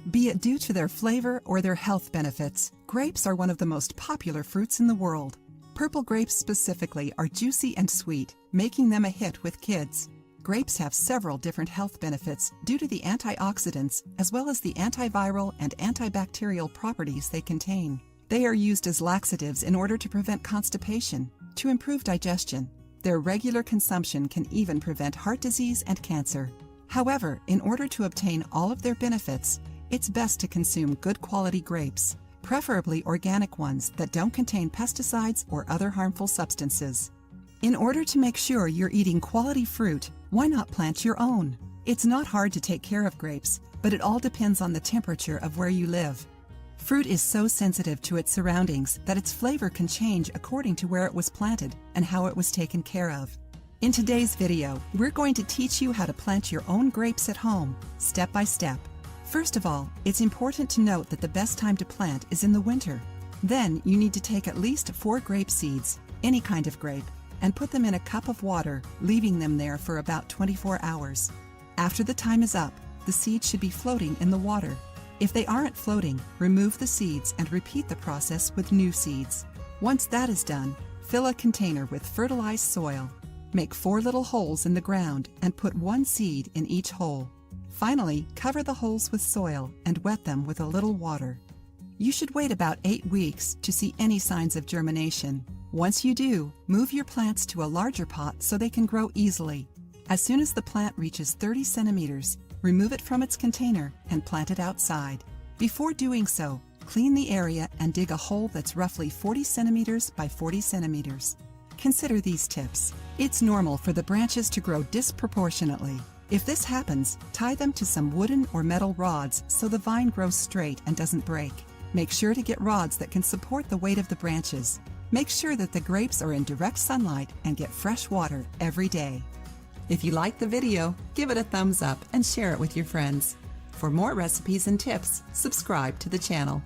Be it due to their flavor or their health benefits, grapes are one of the most popular fruits in the world. Purple grapes specifically are juicy and sweet, making them a hit with kids. Grapes have several different health benefits due to the antioxidants as well as the antiviral and antibacterial properties they contain. They are used as laxatives in order to prevent constipation, to improve digestion. Their regular consumption can even prevent heart disease and cancer. However, in order to obtain all of their benefits, it's best to consume good quality grapes, preferably organic ones that don't contain pesticides or other harmful substances. In order to make sure you're eating quality fruit, why not plant your own? It's not hard to take care of grapes, but it all depends on the temperature of where you live. Fruit is so sensitive to its surroundings that its flavor can change according to where it was planted and how it was taken care of. In today's video, we're going to teach you how to plant your own grapes at home, step by step. First of all, it's important to note that the best time to plant is in the winter. Then you need to take at least 4 grape seeds, any kind of grape, and put them in a cup of water, leaving them there for about 24 hours. After the time is up, the seeds should be floating in the water. If they aren't floating, remove the seeds and repeat the process with new seeds. Once that is done, fill a container with fertilized soil. Make 4 little holes in the ground and put 1 seed in each hole. Finally, cover the holes with soil and wet them with a little water. You should wait about 8 weeks to see any signs of germination. Once you do, move your plants to a larger pot so they can grow easily. As soon as the plant reaches 30 centimeters, remove it from its container and plant it outside. Before doing so, clean the area and dig a hole that's roughly 40 centimeters by 40 centimeters. Consider these tips. It's normal for the branches to grow disproportionately. If this happens, tie them to some wooden or metal rods so the vine grows straight and doesn't break. Make sure to get rods that can support the weight of the branches. Make sure that the grapes are in direct sunlight and get fresh water every day. If you like the video, give it a thumbs up and share it with your friends. For more recipes and tips, subscribe to the channel.